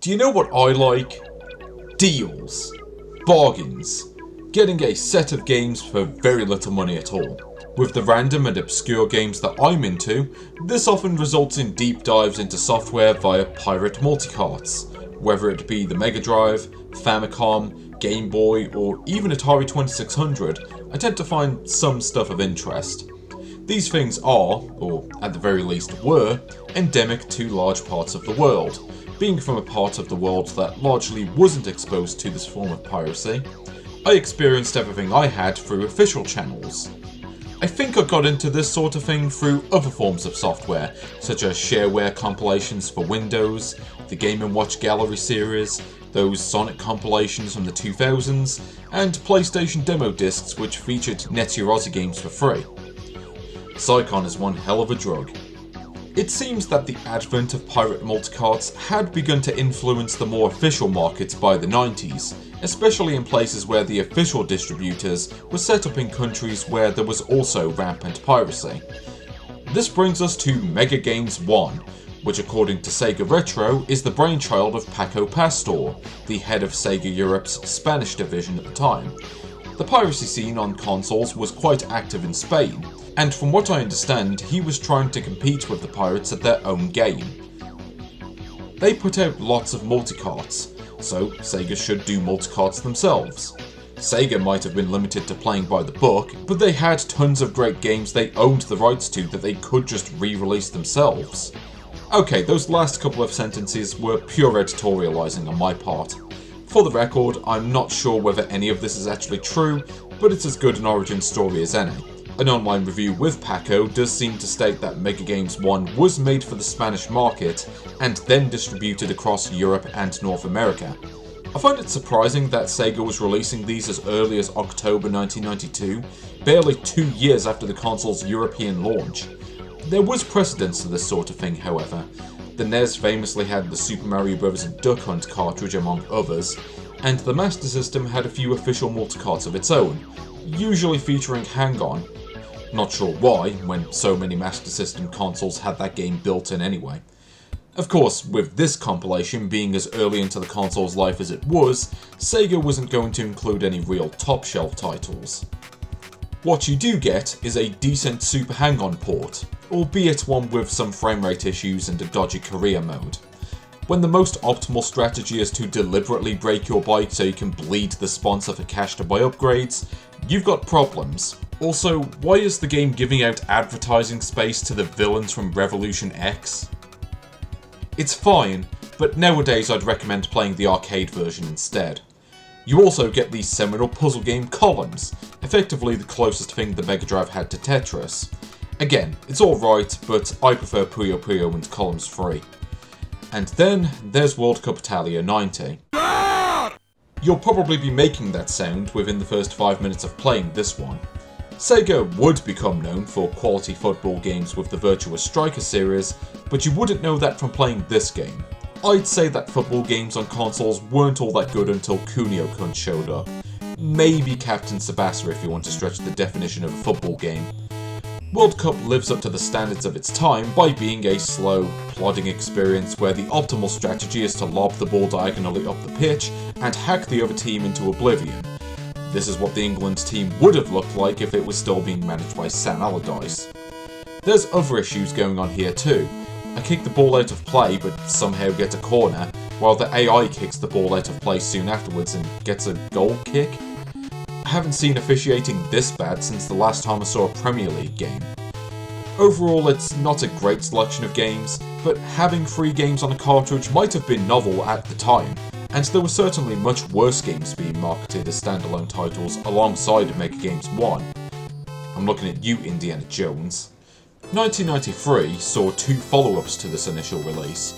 Do you know what I like? Deals. Bargains. Getting a set of games for very little money at all. With the random and obscure games that I'm into, this often results in deep dives into software via pirate multicarts. Whether it be the Mega Drive, Famicom, Game Boy, or even Atari 2600, I tend to find some stuff of interest. These things are, or at the very least were, endemic to large parts of the world. Being from a part of the world that largely wasn't exposed to this form of piracy, I experienced everything I had through official channels. I think I got into this sort of thing through other forms of software, such as shareware compilations for Windows, the Game & Watch Gallery series, those Sonic compilations from the 2000s, and PlayStation demo discs which featured Net Your Aussie games for free. Psychon is one hell of a drug. It seems that the advent of pirate multicarts had begun to influence the more official markets by the 90s, especially in places where the official distributors were set up in countries where there was also rampant piracy. This brings us to Mega Games 1, which according to Sega Retro is the brainchild of Paco Pastor, the head of Sega Europe's Spanish division at the time. The piracy scene on consoles was quite active in Spain, and from what I understand, he was trying to compete with the pirates at their own game. They put out lots of multicarts, so Sega should do multicarts themselves. Sega might have been limited to playing by the book, but they had tons of great games they owned the rights to that they could just re-release themselves. Okay, those last couple of sentences were pure editorializing on my part. For the record, I'm not sure whether any of this is actually true, but it's as good an origin story as any. An online review with Paco does seem to state that Mega Games 1 was made for the Spanish market and then distributed across Europe and North America. I find it surprising that Sega was releasing these as early as October 1992, barely 2 years after the console's European launch. There was precedence to this sort of thing, however. The NES famously had the Super Mario Bros. And Duck Hunt cartridge among others, and the Master System had a few official multicarts of its own, usually featuring Hang-On. Not sure why, when so many Master System consoles had that game built in anyway. Of course, with this compilation being as early into the console's life as it was, Sega wasn't going to include any real top-shelf titles. What you do get is a decent Super Hang-On port, albeit one with some framerate issues and a dodgy career mode. When the most optimal strategy is to deliberately break your bike so you can bleed the sponsor for cash to buy upgrades, you've got problems. Also, why is the game giving out advertising space to the villains from Revolution X? It's fine, but nowadays I'd recommend playing the arcade version instead. You also get the seminal puzzle game Columns, effectively the closest thing the Mega Drive had to Tetris. Again, it's alright, but I prefer Puyo Puyo and Columns 3. And then there's World Cup Italia 90. You'll probably be making that sound within the first 5 minutes of playing this one. Sega would become known for quality football games with the Virtua Striker series, but you wouldn't know that from playing this game. I'd say that football games on consoles weren't all that good until Kunio-kun showed up. Maybe Captain Tsubasa if you want to stretch the definition of a football game. World Cup lives up to the standards of its time by being a slow, plodding experience where the optimal strategy is to lob the ball diagonally up the pitch and hack the other team into oblivion. This is what the England team would have looked like if it was still being managed by Sam Allardyce. There's other issues going on here too. I kick the ball out of play but somehow get a corner, while the AI kicks the ball out of play soon afterwards and gets a goal kick. I haven't seen officiating this bad since the last time I saw a Premier League game. Overall, it's not a great selection of games, but having free games on a cartridge might have been novel at the time, and there were certainly much worse games being marketed as standalone titles alongside Mega Games 1. I'm looking at you, Indiana Jones. 1993 saw 2 follow-ups to this initial release.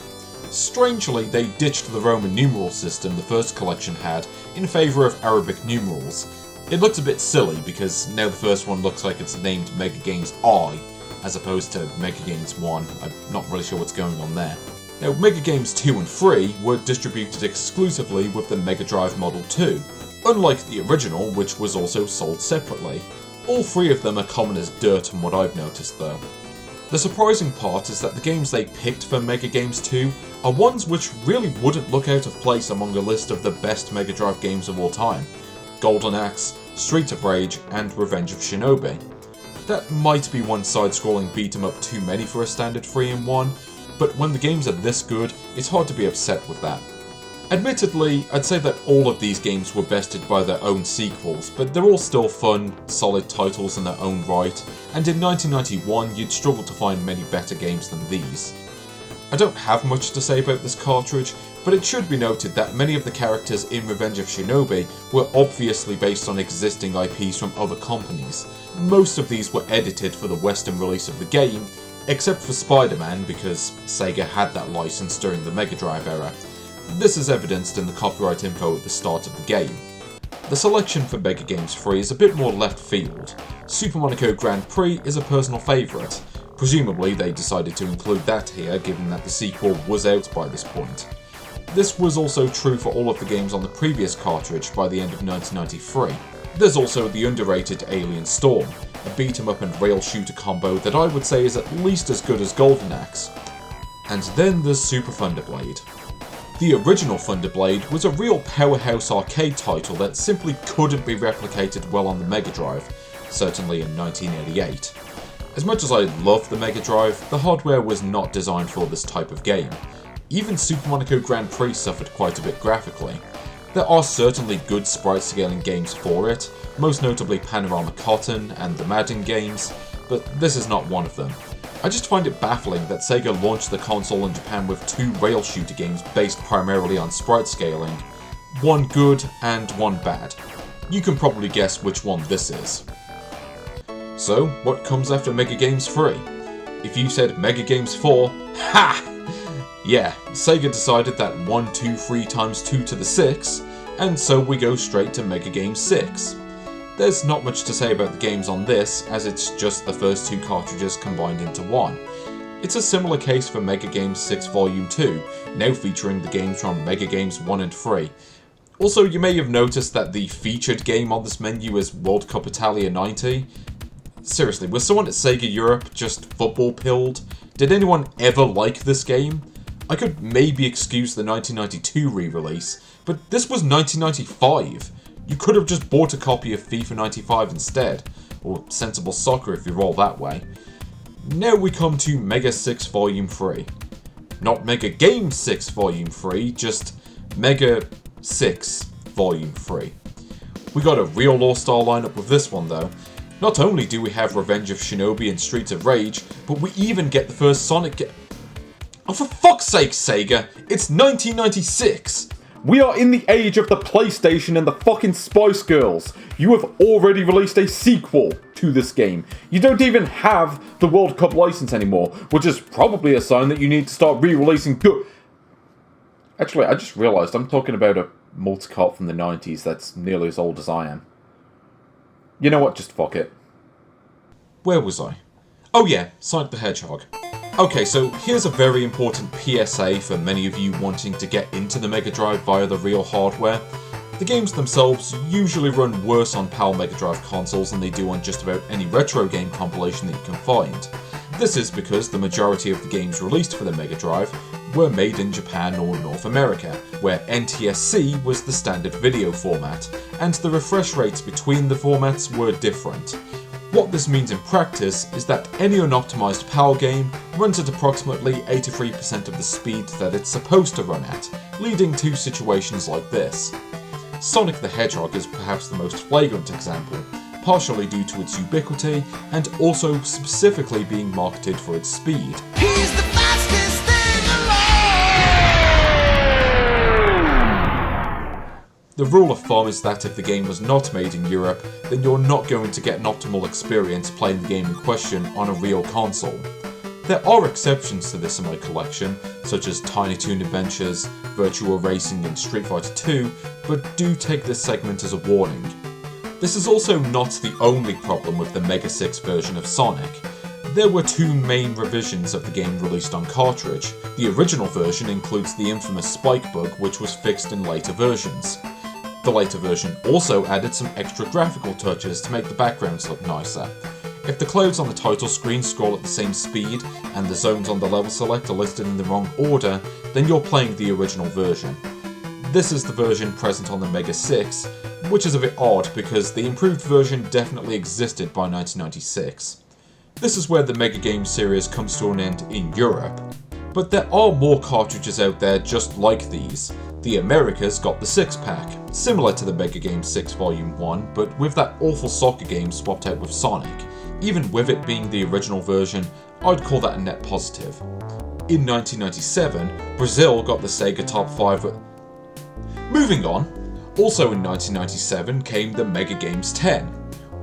Strangely, they ditched the Roman numeral system the first collection had in favour of Arabic numerals. It looks a bit silly because now the first one looks like it's named Mega Games I, as opposed to Mega Games 1. I'm not really sure what's going on there. Now, Mega Games 2 and 3 were distributed exclusively with the Mega Drive Model 2, unlike the original, which was also sold separately. All 3 of them are common as dirt from what I've noticed though. The surprising part is that the games they picked for Mega Games 2 are ones which really wouldn't look out of place among a list of the best Mega Drive games of all time: Golden Axe, Streets of Rage, and Revenge of Shinobi. That might be one side-scrolling beat-em-up too many for a standard 3-in-1, but when the games are this good, it's hard to be upset with that. Admittedly, I'd say that all of these games were bested by their own sequels, but they're all still fun, solid titles in their own right, and in 1991 you'd struggle to find many better games than these. I don't have much to say about this cartridge, but it should be noted that many of the characters in Revenge of Shinobi were obviously based on existing IPs from other companies. Most of these were edited for the Western release of the game, except for Spider-Man because Sega had that license during the Mega Drive era. This is evidenced in the copyright info at the start of the game. The selection for Mega Games 3 is a bit more left field. Super Monaco Grand Prix is a personal favourite. Presumably they decided to include that here given that the sequel was out by this point. This was also true for all of the games on the previous cartridge by the end of 1993. There's also the underrated Alien Storm, a beat-em-up and rail shooter combo that I would say is at least as good as Golden Axe. And then there's Super Thunder Blade. The original Thunder Blade was a real powerhouse arcade title that simply couldn't be replicated well on the Mega Drive, certainly in 1988. As much as I love the Mega Drive, the hardware was not designed for this type of game. Even Super Monaco Grand Prix suffered quite a bit graphically. There are certainly good sprite scaling games for it, most notably Panorama Cotton and the Madden games, but this is not one of them. I just find it baffling that Sega launched the console in Japan with two rail shooter games based primarily on sprite scaling, one good and one bad. You can probably guess which one this is. So, what comes after Mega Games 3? If you said Mega Games 4, ha! Yeah, Sega decided that 1, 2, 3 times 2 to the 6, and so we go straight to Mega Games 6. There's not much to say about the games on this, as it's just the first two cartridges combined into one. It's a similar case for Mega Games 6 Volume 2, now featuring the games from Mega Games 1 and 3. Also, you may have noticed that the featured game on this menu is World Cup Italia 90. Seriously, was someone at Sega Europe just football pilled? Did anyone ever like this game? I could maybe excuse the 1992 re-release, but this was 1995. You could have just bought a copy of FIFA 95 instead, or Sensible Soccer if you roll that way. Now we come to Mega 6 Volume 3. Not Mega Game 6 Volume 3, just Mega 6 Volume 3. We got a real law-style lineup with this one though. Not only do we have Revenge of Shinobi and Streets of Rage, but we even get the first Sonic Oh, for fuck's sake, Sega! It's 1996! We are in the age of the PlayStation and the fucking Spice Girls. You have already released a sequel to this game. You don't even have the World Cup license anymore, which is probably a sign that you need to start re-releasing good... Actually, I just realised I'm talking about a multicart from the 90s that's nearly as old as I am. You know what, just fuck it. Where was I? Oh yeah, Sonic the Hedgehog. Okay, so here's a very important PSA for many of you wanting to get into the Mega Drive via the real hardware. The games themselves usually run worse on PAL Mega Drive consoles than they do on just about any retro game compilation that you can find. This is because the majority of the games released for the Mega Drive were made in Japan or North America, where NTSC was the standard video format, and the refresh rates between the formats were different. What this means in practice is that any unoptimized PAL game runs at approximately 83% of the speed that it's supposed to run at, leading to situations like this. Sonic the Hedgehog is perhaps the most flagrant example, partially due to its ubiquity, and also specifically being marketed for its speed. He's the fastest thing alive! The rule of thumb is that if the game was not made in Europe, then you're not going to get an optimal experience playing the game in question on a real console. There are exceptions to this in my collection, such as Tiny Toon Adventures, Virtua Racing and Street Fighter 2, but do take this segment as a warning. This is also not the only problem with the Mega 6 version of Sonic. There were two main revisions of the game released on cartridge. The original version includes the infamous spike bug, which was fixed in later versions. The later version also added some extra graphical touches to make the backgrounds look nicer. If the clouds on the title screen scroll at the same speed and the zones on the level select are listed in the wrong order, then you're playing the original version. This is the version present on the Mega 6, which is a bit odd because the improved version definitely existed by 1996. This is where the Mega Games series comes to an end in Europe. But there are more cartridges out there just like these. The Americas got the 6-pack, similar to the Mega Games 6 Volume 1, but with that awful soccer game swapped out with Sonic. Even with it being the original version, I'd call that a net positive. In 1997, Brazil got the Sega Top 5. Moving on, also in 1997 came the Mega Games 10.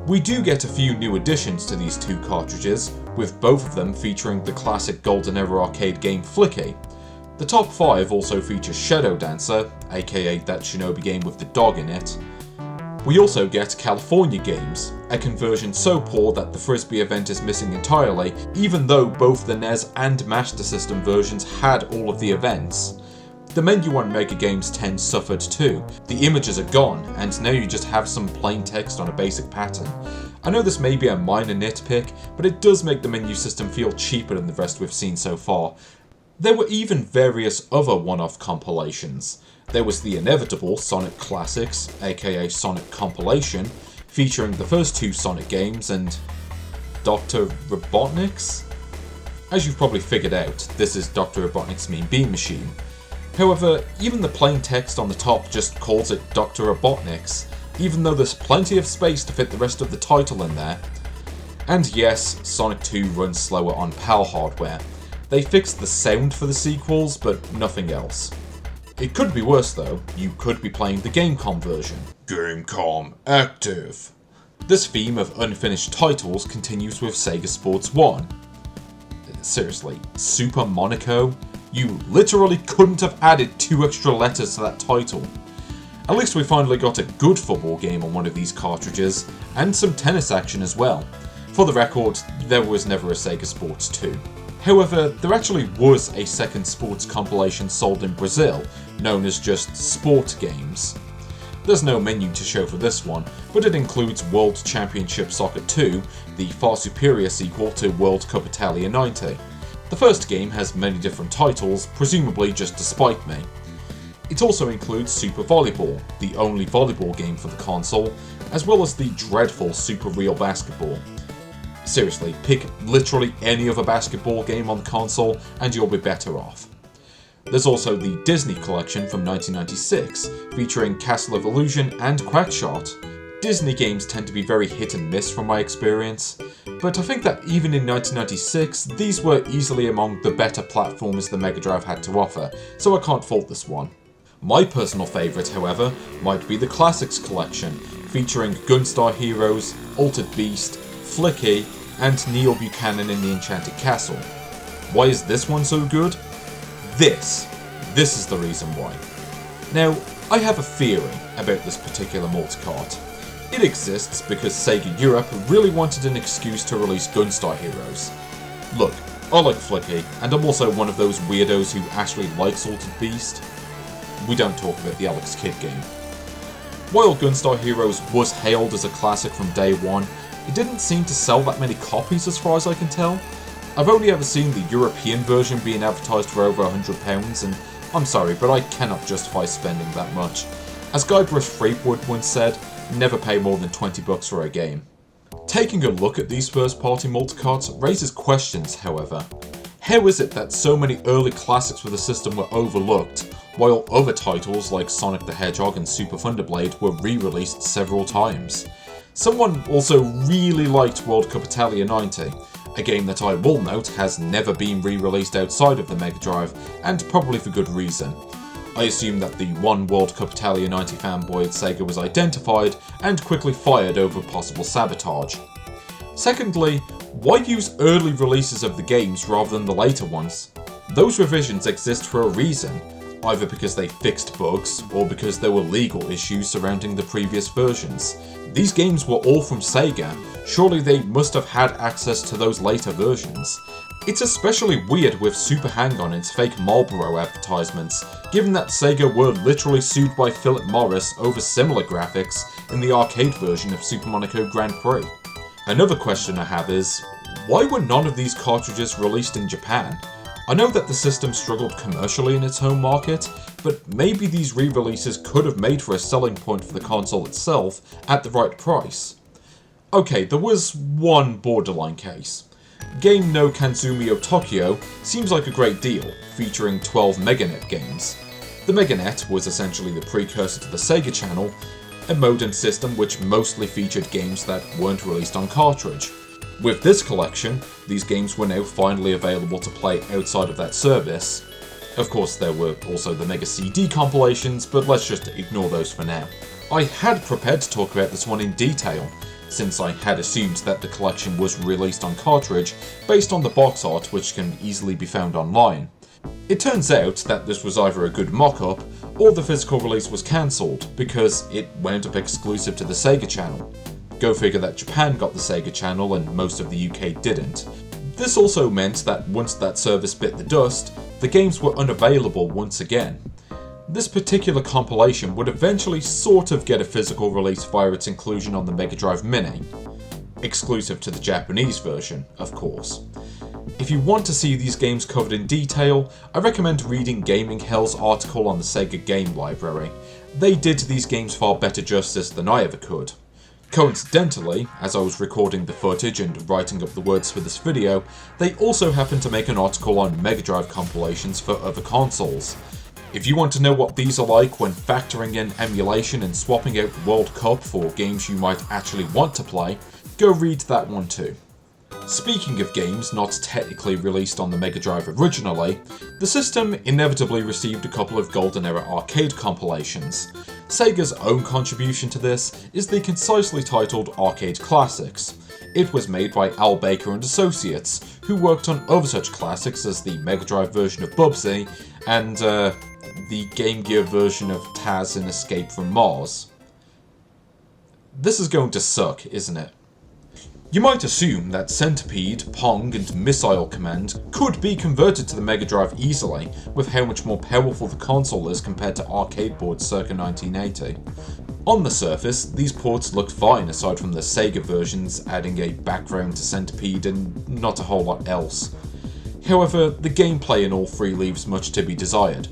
We do get a few new additions to these two cartridges, with both of them featuring the classic Golden Era arcade game Flicky. The top 5 also features Shadow Dancer, aka that Shinobi game with the dog in it. We also get California Games, a conversion so poor that the Frisbee event is missing entirely, even though both the NES and Master System versions had all of the events. The menu on Mega Games 10 suffered too. The images are gone, and now you just have some plain text on a basic pattern. I know this may be a minor nitpick, but it does make the menu system feel cheaper than the rest we've seen so far. There were even various other one-off compilations. There was the inevitable Sonic Classics, aka Sonic Compilation, featuring the first two Sonic games and Dr. Robotnik's? As you've probably figured out, this is Dr. Robotnik's Mean Bean Machine. However, even the plain text on the top just calls it Dr. Robotnik's, even though there's plenty of space to fit the rest of the title in there. And yes, Sonic 2 runs slower on PAL hardware. They fixed the sound for the sequels, but nothing else. It could be worse though, you could be playing the Gamecom version. Gamecom Active. This theme of unfinished titles continues with Sega Sports 1. Seriously, Super Monaco? You literally couldn't have added 2 extra letters to that title. At least we finally got a good football game on one of these cartridges, and some tennis action as well. For the record, there was never a Sega Sports 2. However, there actually was a second sports compilation sold in Brazil, known as just Sport Games. There's no menu to show for this one, but it includes World Championship Soccer 2, the far superior sequel to World Cup Italia 90. The first game has many different titles, presumably just to spite me. It also includes Super Volleyball, the only volleyball game for the console, as well as the dreadful Super Real Basketball. Seriously, pick literally any other basketball game on the console and you'll be better off. There's also the Disney collection from 1996, featuring Castle of Illusion and Quackshot. Disney games tend to be very hit and miss from my experience, but I think that even in 1996, these were easily among the better platformers the Mega Drive had to offer, so I can't fault this one. My personal favourite, however, might be the Classics collection, featuring Gunstar Heroes, Altered Beast, Flicky, and Neil Buchanan in the Enchanted Castle. Why is this one so good? This is the reason why. Now, I have a theory about this particular multicart. It exists because Sega Europe really wanted an excuse to release Gunstar Heroes. Look, I like Flicky, and I'm also one of those weirdos who actually likes Altered Beast. We don't talk about the Alex Kidd game. While Gunstar Heroes was hailed as a classic from day one, it didn't seem to sell that many copies as far as I can tell. I've only ever seen the European version being advertised for over £100, and I'm sorry, but I cannot justify spending that much. As Guybrush Threepwood once said, never pay more than $20 for a game. Taking a look at these first-party multicarts raises questions, however. How is it that so many early classics for the system were overlooked, while other titles like Sonic the Hedgehog and Super Thunderblade were re-released several times? Someone also really liked World Cup Italia 90, a game that I will note has never been re-released outside of the Mega Drive, and probably for good reason. I assume that the one World Cup Italia 90 fanboy at Sega was identified and quickly fired over possible sabotage. Secondly, why use early releases of the games rather than the later ones? Those revisions exist for a reason, either because they fixed bugs or because there were legal issues surrounding the previous versions. These games were all from Sega, surely they must have had access to those later versions. It's especially weird with Super Hang-On-It's fake Marlboro advertisements, given that Sega were literally sued by Philip Morris over similar graphics in the arcade version of Super Monaco Grand Prix. Another question I have is, why were none of these cartridges released in Japan? I know that the system struggled commercially in its home market, but maybe these re-releases could have made for a selling point for the console itself at the right price. Okay, there was one borderline case. Game no Kanzumi o Tokyo seems like a great deal, featuring 12 Meganet games. The Meganet was essentially the precursor to the Sega channel, a modem system which mostly featured games that weren't released on cartridge. With this collection, these games were now finally available to play outside of that service. Of course, there were also the Mega CD compilations, but let's just ignore those for now. I had prepared to talk about this one in detail, since I had assumed that the collection was released on cartridge based on the box art which can easily be found online. It turns out that this was either a good mock-up, or the physical release was cancelled because it wound up exclusive to the Sega channel. Go figure that Japan got the Sega channel and most of the UK didn't. This also meant that once that service bit the dust, the games were unavailable once again. This particular compilation would eventually sort of get a physical release via its inclusion on the Mega Drive Mini. Exclusive to the Japanese version, of course. If you want to see these games covered in detail, I recommend reading Gaming Hell's article on the Sega Game Library. They did these games far better justice than I ever could. Coincidentally, as I was recording the footage and writing up the words for this video, they also happened to make an article on Mega Drive compilations for other consoles. If you want to know what these are like when factoring in emulation and swapping out World Cup for games you might actually want to play, go read that one too. Speaking of games not technically released on the Mega Drive originally, the system inevitably received a couple of Golden Era arcade compilations. Sega's own contribution to this is the concisely titled Arcade Classics. It was made by Al Baker and Associates, who worked on other such classics as the Mega Drive version of Bubsy and the Game Gear version of Taz in Escape from Mars. This is going to suck, isn't it? You might assume that Centipede, Pong, and Missile Command could be converted to the Mega Drive easily, with how much more powerful the console is compared to arcade boards circa 1980. On the surface, these ports looked fine aside from the Sega versions adding a background to Centipede and not a whole lot else. However, the gameplay in all three leaves much to be desired.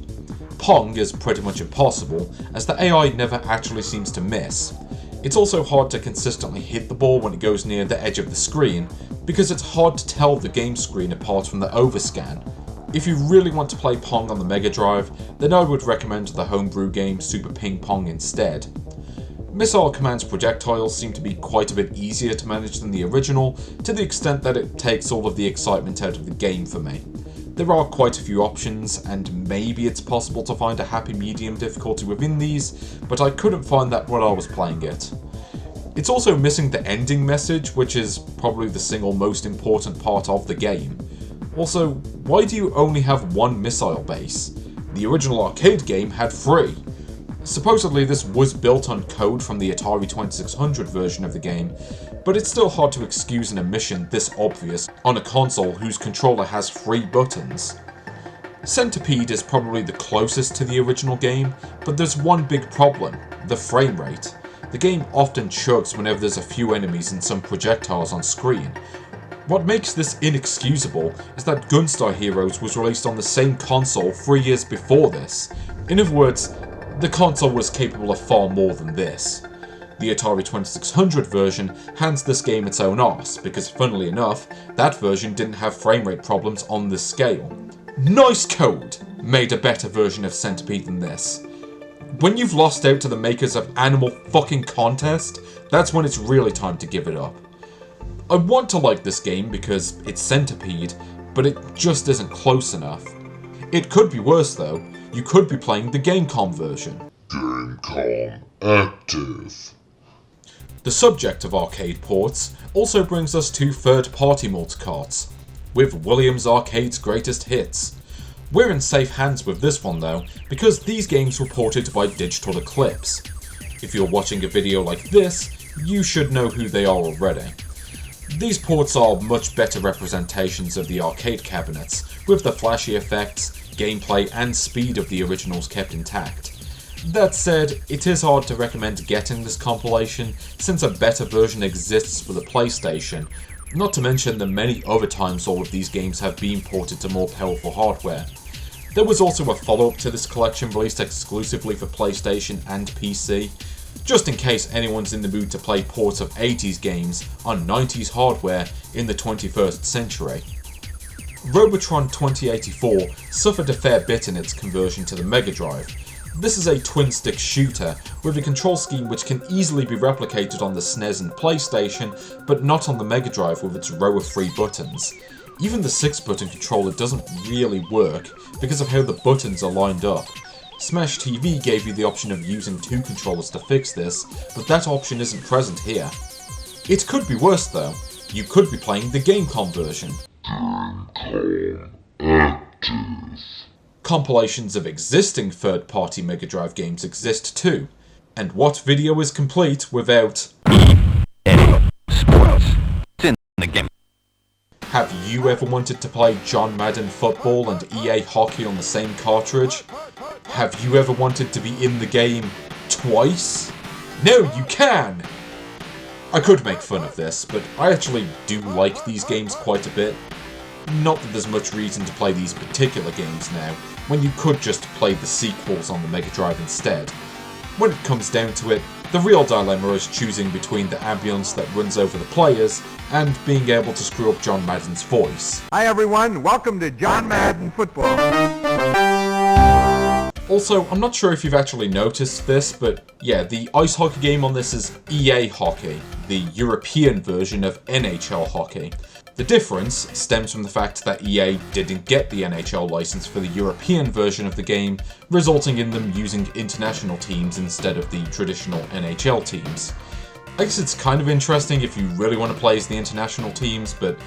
Pong is pretty much impossible, as the AI never actually seems to miss. It's also hard to consistently hit the ball when it goes near the edge of the screen, because it's hard to tell the game screen apart from the overscan. If you really want to play Pong on the Mega Drive, then I would recommend the homebrew game Super Ping Pong instead. Missile Command's projectiles seem to be quite a bit easier to manage than the original, to the extent that it takes all of the excitement out of the game for me. There are quite a few options, and maybe it's possible to find a happy medium difficulty within these, but I couldn't find that when I was playing it. It's also missing the ending message, which is probably the single most important part of the game. Also, why do you only have one missile base? The original arcade game had 3. Supposedly this was built on code from the Atari 2600 version of the game, but it's still hard to excuse an omission this obvious on a console whose controller has 3 buttons. Centipede is probably the closest to the original game, but there's one big problem: the frame rate. The game often chugs whenever there's a few enemies and some projectiles on screen. What makes this inexcusable is that Gunstar Heroes was released on the same console 3 years before this. In other words, the console was capable of far more than this. The Atari 2600 version hands this game its own arse, because funnily enough, that version didn't have frame rate problems on this scale. Nice code made a better version of Centipede than this. When you've lost out to the makers of Animal fucking Contest, that's when it's really time to give it up. I want to like this game because it's Centipede, but it just isn't close enough. It could be worse though. You could be playing the Gamecom version. Gamecom Active. The subject of arcade ports also brings us to third-party multicarts, with Williams Arcade's greatest hits. We're in safe hands with this one though, because these games were ported by Digital Eclipse. If you're watching a video like this, you should know who they are already. These ports are much better representations of the arcade cabinets, with the flashy effects, gameplay and speed of the originals kept intact. That said, it is hard to recommend getting this compilation since a better version exists for the PlayStation, not to mention the many other times all of these games have been ported to more powerful hardware. There was also a follow-up to this collection released exclusively for PlayStation and PC, just in case anyone's in the mood to play ports of 80s games on 90s hardware in the 21st century. Robotron 2084 suffered a fair bit in its conversion to the Mega Drive. This is a twin-stick shooter with a control scheme which can easily be replicated on the SNES and PlayStation, but not on the Mega Drive with its row of 3 buttons. Even the 6-button controller doesn't really work because of how the buttons are lined up. Smash TV gave you the option of using 2 controllers to fix this, but that option isn't present here. It could be worse though. You could be playing the Gamecom version. Compilations of existing third-party Mega Drive games exist too, and what video is complete without Sports. It's in the game. Have you ever wanted to play John Madden Football and EA Hockey on the same cartridge? Have you ever wanted to be in the game twice? No, you can! I could make fun of this, but I actually do like these games quite a bit. Not that there's much reason to play these particular games now, when you could just play the sequels on the Mega Drive instead. When it comes down to it, the real dilemma is choosing between the ambience that runs over the players and being able to screw up John Madden's voice. Hi everyone, welcome to John Madden Football. Also, I'm not sure if you've actually noticed this, but yeah, the ice hockey game on this is EA Hockey, the European version of NHL Hockey. The difference stems from the fact that EA didn't get the NHL license for the European version of the game, resulting in them using international teams instead of the traditional NHL teams. I guess it's kind of interesting if you really want to play as the international teams, but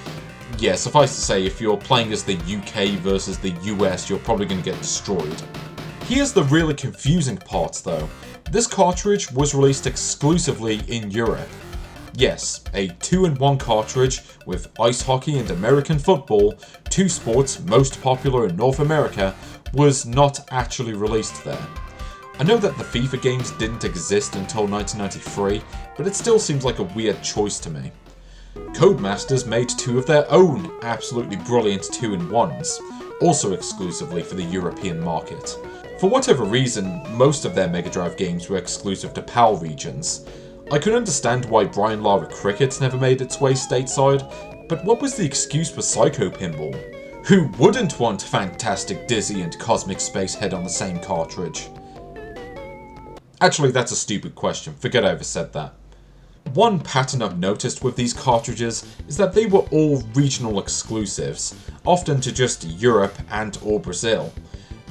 yeah, suffice to say, if you're playing as the UK versus the US, you're probably going to get destroyed. Here's the really confusing part though. This cartridge was released exclusively in Europe. Yes, a 2-in-1 cartridge with ice hockey and American football, 2 sports most popular in North America, was not actually released there. I know that the FIFA games didn't exist until 1993, but it still seems like a weird choice to me. Codemasters made 2 of their own absolutely brilliant 2-in-1s, also exclusively for the European market. For whatever reason, most of their Mega Drive games were exclusive to PAL regions. I can understand why Brian Lara Cricket never made its way stateside, but what was the excuse for Psycho Pinball? Who wouldn't want Fantastic Dizzy and Cosmic Space Head on the same cartridge? Actually, that's a stupid question, forget I ever said that. One pattern I've noticed with these cartridges is that they were all regional exclusives, often to just Europe and or Brazil.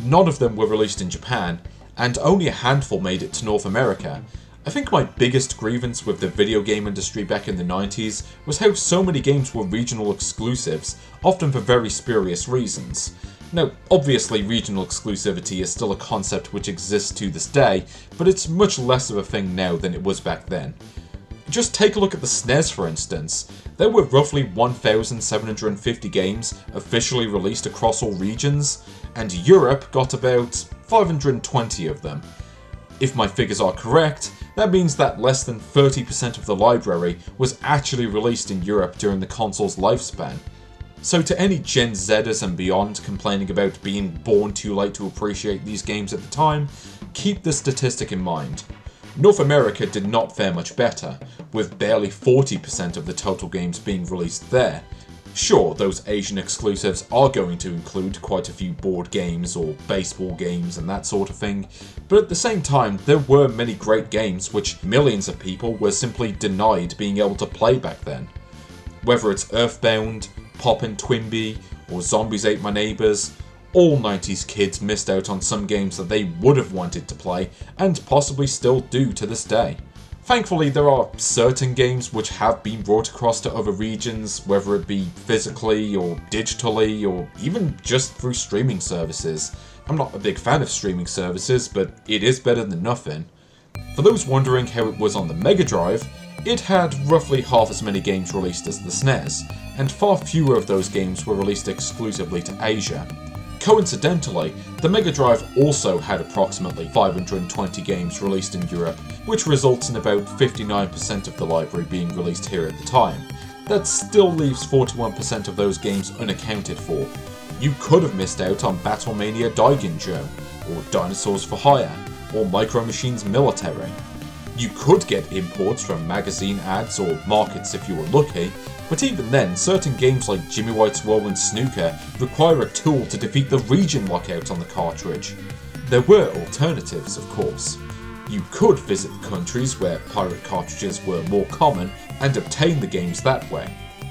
None of them were released in Japan, and only a handful made it to North America. I think my biggest grievance with the video game industry back in the 90s was how so many games were regional exclusives, often for very spurious reasons. Now, obviously regional exclusivity is still a concept which exists to this day, but it's much less of a thing now than it was back then. Just take a look at the SNES for instance. There were roughly 1,750 games officially released across all regions, and Europe got about 520 of them. If my figures are correct, that means that less than 30% of the library was actually released in Europe during the console's lifespan. So to any Gen Zers and beyond complaining about being born too late to appreciate these games at the time, keep this statistic in mind. North America did not fare much better, with barely 40% of the total games being released there. Sure, those Asian exclusives are going to include quite a few board games or baseball games and that sort of thing, but at the same time there were many great games which millions of people were simply denied being able to play back then. Whether it's Earthbound, Poppin' Twinbee, or Zombies Ate My Neighbors, all 90s kids missed out on some games that they would have wanted to play, and possibly still do to this day. Thankfully, there are certain games which have been brought across to other regions, whether it be physically or digitally, or even just through streaming services. I'm not a big fan of streaming services, but it is better than nothing. For those wondering how it was on the Mega Drive, it had roughly half as many games released as the SNES, and far fewer of those games were released exclusively to Asia. Coincidentally, the Mega Drive also had approximately 520 games released in Europe, which results in about 59% of the library being released here at the time. That still leaves 41% of those games unaccounted for. You could have missed out on Battlemania Daiginjo, or Dinosaurs for Hire, or Micro Machines Military. You could get imports from magazine ads or markets if you were lucky, but even then, certain games like Jimmy White's Rolling Snooker require a tool to defeat the region lockout on the cartridge. There were alternatives, of course. You could visit the countries where pirate cartridges were more common and obtain the games that way.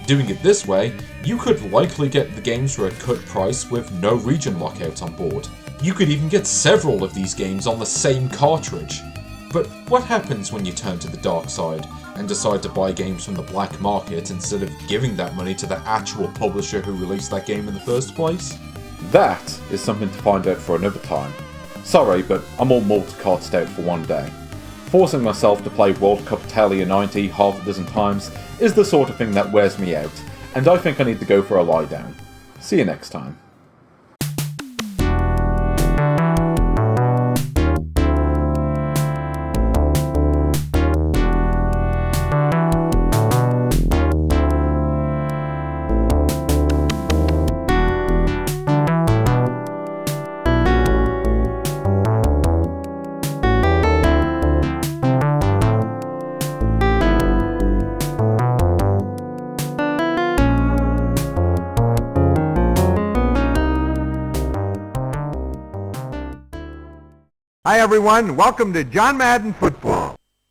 Doing it this way, you could likely get the games for a cut price with no region lockout on board. You could even get several of these games on the same cartridge. But what happens when you turn to the dark side and decide to buy games from the black market instead of giving that money to the actual publisher who released that game in the first place? That is something to find out for another time. Sorry, but I'm all multicartsed out for one day. Forcing myself to play World Cup Italia 90 half a dozen times is the sort of thing that wears me out, and I think I need to go for a lie down. See you next time. Hi everyone, welcome to John Madden Football.